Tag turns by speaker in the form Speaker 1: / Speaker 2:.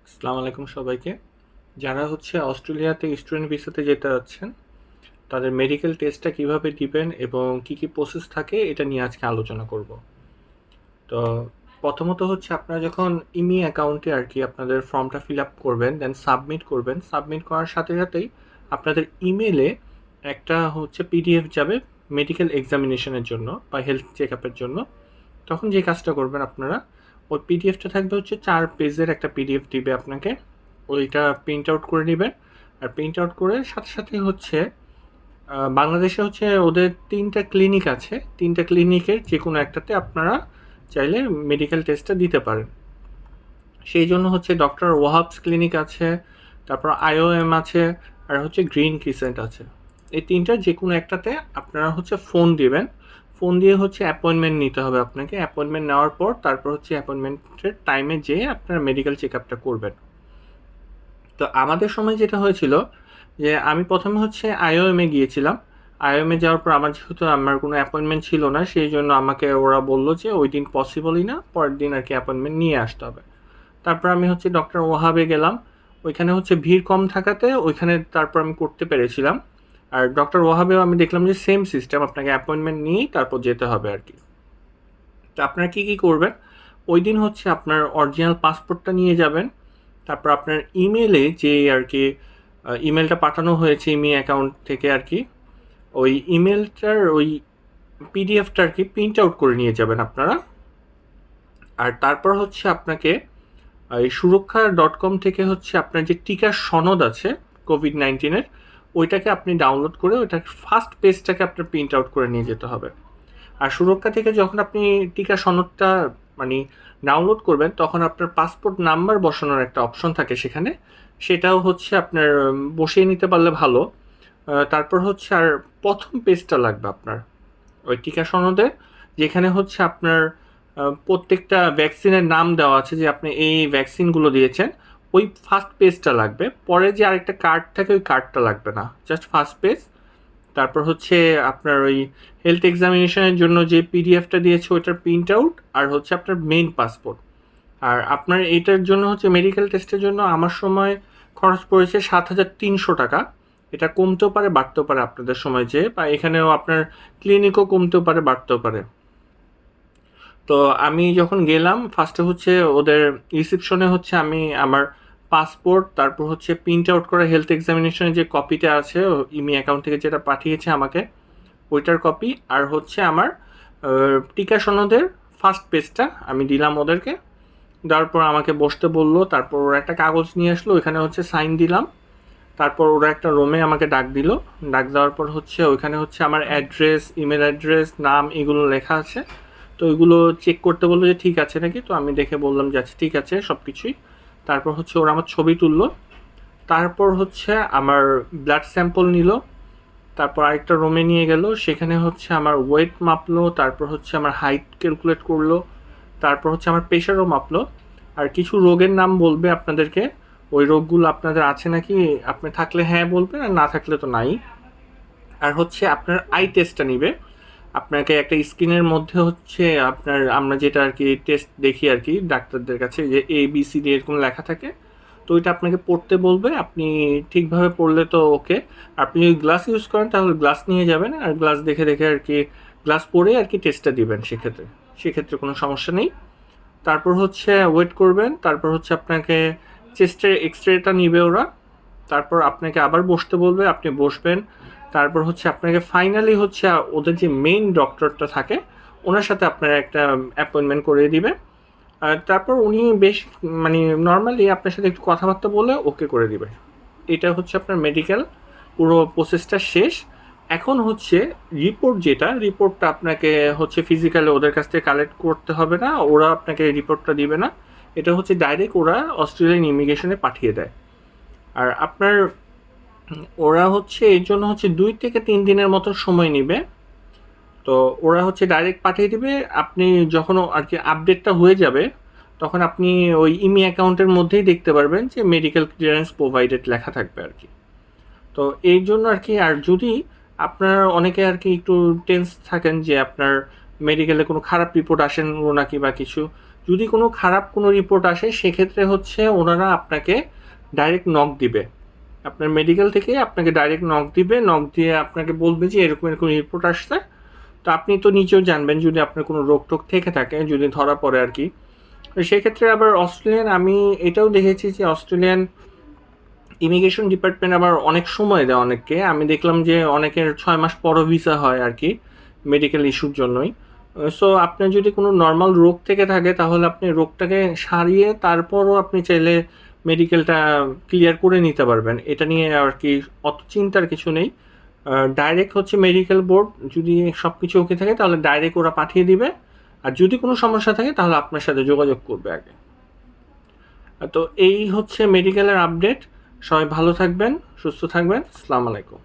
Speaker 1: আসসালামু আলাইকুম সবাইকে। যারা অস্ট্রেলিয়াতে স্টুডেন্ট ভিসাতে যেতে যাচ্ছেন, তাদের মেডিকেল টেস্টটা কিভাবে দিবেন এবং কি প্রসেস থাকে এটা নিয়ে আজকে আলোচনা করব। তো প্রথমত আপনারা যখন ইমি অ্যাকাউন্টে আপনাদের ফর্মটা ফিল আপ করবেন, দেন সাবমিট করবেন। সাবমিট করার সাথে সাথেই আপনাদের ইমেলে একটা পিডিএফ যাবে মেডিকেল এক্সামিনেশনের জন্য বা হেলথ চেক আপের জন্য। তখন যে কাজটা করবেন আপনারা, ওই পিডিএফটা থাকবে 4 পেজের একটা পিডিএফ দিবে আপনাকে। ওইটা প্রিন্ট আউট করে নেবেন। আর প্রিন্ট আউট করে সাথে সাথে বাংলাদেশে ওদের 3টা ক্লিনিক আছে। 3টা ক্লিনিকের যে কোনো একটাতে আপনারা চাইলে মেডিকেল টেস্টটা দিতে পারেন। সেই জন্য ডক্টর ওয়াহাবস ক্লিনিক আছে, তারপর আইওএম আছে, আর গ্রিন ক্রিসেন্ট আছে। এই 3টার যে কোনো একটাতে আপনারা ফোন দিবেন। ফোন দিয়ে অ্যাপয়েন্টমেন্ট নিতে হবে আপনাকে। অ্যাপয়েন্টমেন্ট নেওয়ার পর তারপর অ্যাপয়েন্টমেন্টের টাইমে যেয়ে আপনারা মেডিকেল চেক আপটা করবেন। তো আমাদের সময় যেটা হয়েছিল যে আমি প্রথমে আইওএমে গিয়েছিলাম। আইওএমে যাওয়ার পর যেহেতু আমার কোনো অ্যাপয়েন্টমেন্ট ছিল না, সেই জন্য আমাকে ওরা বললো যে ওই দিন পসিবলই না, পরের দিন অ্যাপয়েন্টমেন্ট নিয়ে আসতে হবে। তারপর আমি ডক্টর ওয়াহাবে গেলাম। ওইখানে ভিড় কম থাকাতে ওইখানে তারপর আমি করতে পেরেছিলাম। আর ডক্টর ওয়াহাবেও আমি দেখলাম যে সেম সিস্টেম, আপনাকে অ্যাপয়েন্টমেন্ট নিয়েই তারপর যেতে হবে আর কি। তো আপনারা কী করবেন, ওই দিন আপনার অরিজিনাল পাসপোর্টটা নিয়ে যাবেন। তারপর আপনার ইমেলে যে ইমেলটা পাঠানো হয়েছে ইমি অ্যাকাউন্ট থেকে ওই ইমেলটার ওই পিডিএফটা প্রিন্ট আউট করে নিয়ে যাবেন আপনারা। আর তারপর আপনাকে এই সুরক্ষা.com থেকে আপনার যে টিকার সনদ আছে কোভিড-19-এর, ওইটাকে আপনি ডাউনলোড করে ওইটার ফার্স্ট পেজটাকে আপনার প্রিন্ট আউট করে নিয়ে যেতে হবে। আর সুরক্ষা থেকে যখন আপনি টিকা সনদটা ডাউনলোড করবেন, তখন আপনার পাসপোর্ট নাম্বার বসানোর একটা অপশন থাকে সেখানে, সেটাও আপনার বসিয়ে নিতে পারলে ভালো। তারপর আর প্রথম পেজটা লাগবে আপনার ওই টিকা সনদের, যেখানে আপনার প্রত্যেকটা ভ্যাকসিনের নাম দেওয়া আছে যে আপনি এই ভ্যাকসিনগুলো দিয়েছেন। ওই ফার্স্ট পেজটা লাগবে। পরে যে আরেকটা কার্ড থাকে ওই কার্ডটা লাগবে না, জাস্ট ফার্স্ট পেজ। তারপর আপনার ওই হেলথ এক্সামিনেশনের জন্য যে পিডিএফটা দিয়েছে ওইটার প্রিন্ট আউট, আর আপনার মেইন পাসপোর্ট। আর আপনার এইটার জন্য মেডিকেল টেস্টের জন্য আমার সময় খরচ পড়েছে 7,300 টাকা। এটা কমতেও পারে বাড়তেও পারে আপনাদের সময় বা এখানেও আপনার ক্লিনিকও কমতেও পারে বাড়তেও পারে। তো আমি যখন গেলাম ফার্স্টে ওদের রিসিপশনে আমি আমার পাসপোর্ট, তারপর প্রিন্ট আউট করা হেলথ এক্সামিনেশনের যে কপিটা আছে ইমি অ্যাকাউন্ট থেকে যেটা পাঠিয়েছে আমাকে, ওইটার কপি, আর আমার টিকা সনদের ফার্স্ট পেজটা আমি দিলাম ওদেরকে। দেওয়ার পর আমাকে বসতে বললো। তারপর ওরা একটা কাগজ নিয়ে আসলো, ওইখানে সাইন দিলাম। তারপর ওরা একটা রুমে আমাকে ডাক দিল। ডাক দেওয়ার পর ওইখানে আমার অ্যাড্রেস, ইমেল অ্যাড্রেস, নাম এগুলো লেখা আছে। তো ওইগুলো চেক করতে বললো যে ঠিক আছে নাকি। তো আমি দেখে বললাম যে আচ্ছা ঠিক আছে সব কিছুই। তারপর ওরা আমার ছবি তুললো। তারপর আমার ব্লাড স্যাম্পল নিল। তারপর আরেকটা রুমে নিয়ে গেল, সেখানে আমার ওয়েট মাপলো। তারপর আমার হাইট ক্যালকুলেট করলো। তারপর আমার প্রেশারও মাপলো। আর কিছু রোগের নাম বলবে আপনাদেরকে, ওই রোগগুলো আপনাদের আছে নাকি, আপনি থাকলে হ্যাঁ বলবেন, আর না থাকলে তো নাই। আর আপনার আই টেস্টটা নিবে। আপনাকে একটা স্ক্রিনের মধ্যে আপনার আমরা যেটা টেস্ট দেখি ডাক্তারদের কাছে, যে ABCD এরকম লেখা থাকে। তো ওইটা আপনাকে পড়তে বলবে। আপনি ঠিকভাবে পড়লে তো ওকে। আপনি যদি গ্লাস ইউজ করেন তাহলে গ্লাস নিয়ে যাবেন, আর গ্লাস দেখে দেখে গ্লাস পরে টেস্টটা দিবেন। সেক্ষেত্রে কোনো সমস্যা নেই। তারপর ওয়েট করবেন। তারপর আপনাকে চেস্টের এক্সরেটা নিবে ওরা। তারপর আপনাকে আবার বসতে বলবে, আপনি বসবেন। তারপর আপনাকে ফাইনালি ওদের যে মেইন ডক্টরটা থাকে ওনার সাথে আপনার একটা অ্যাপয়েন্টমেন্ট করিয়ে দিবে। আর তারপর উনি বেশ নর্মালি আপনার সাথে একটু কথাবার্তা বলে ওকে করে দিবে। এটা আপনার মেডিকেল পুরো প্রসেসটা শেষ। এখন রিপোর্ট, রিপোর্টটা আপনাকে ফিজিক্যালি ওদের কাছ থেকে কালেক্ট করতে হবে না, ওরা আপনাকে রিপোর্টটা দিবে না। এটা ডাইরেক্ট ওরা অস্ট্রেলিয়ান ইমিগ্রেশনে পাঠিয়ে দেয়। আর আপনার ওরা এর জন্য 2 থেকে 3 দিনের মতো সময় নেবে। তো ওরা ডাইরেক্ট পাঠিয়ে দিবে। আপনি যখন আপডেটটা হয়ে যাবে, তখন আপনি ওই ইমি অ্যাকাউন্টের মধ্যেই দেখতে পারবেন যে মেডিকেল ক্লিয়ারেন্স প্রোভাইডেড লেখা থাকবে তো এই জন্য আর যদি আপনার অনেকে একটু টেন্স থাকেন যে আপনার মেডিকেলে কোনো খারাপ রিপোর্ট আসেন নাকি বা কিছু, যদি কোনো খারাপ কোনো রিপোর্ট আসে সেক্ষেত্রে হচ্ছে ওনারা আপনাকে ডাইরেক্ট নক দিবে, আপনার মেডিকেল থেকে আপনাকে ডাইরেক্ট নক দিবে, নক দিয়ে আপনাকে বলবে যে এরকম এরকম রিপোর্ট আসছে। তো আপনি তো নিজেও জানবেন যদি আপনার কোনো রোগ টোগ থেকে থাকে, যদি ধরা পড়ে আর কি। তো সেক্ষেত্রে আবার অস্ট্রেলিয়ান, আমি এটাও দেখেছি যে অস্ট্রেলিয়ান ইমিগ্রেশন ডিপার্টমেন্ট আবার অনেক সময় দেয় অনেককে। আমি দেখলাম যে অনেকের 6 মাস পরও ভিসা হয় আর কি, মেডিকেল ইস্যুর জন্যই। সো আপনার যদি কোনো নর্মাল রোগ থেকে থাকে তাহলে আপনি রোগটাকে সারিয়ে তারপরও আপনি চাইলে মেডিকেলটা ক্লিয়ার করে নিতে পারবেন। এটা নিয়ে আর কি অত চিন্তার কিছু নেই। ডাইরেক্ট হচ্ছে মেডিকেল বোর্ড যদি সব কিছু ওকে থাকে তাহলে ডাইরেক্ট ওরা পাঠিয়ে দিবে, আর যদি কোনো সমস্যা থাকে তাহলে আপনার সাথে যোগাযোগ করবে আগে। তো এই হচ্ছে মেডিকেলের আপডেট। সবাই ভালো থাকবেন, সুস্থ থাকবেন। আসসালামু আলাইকুম।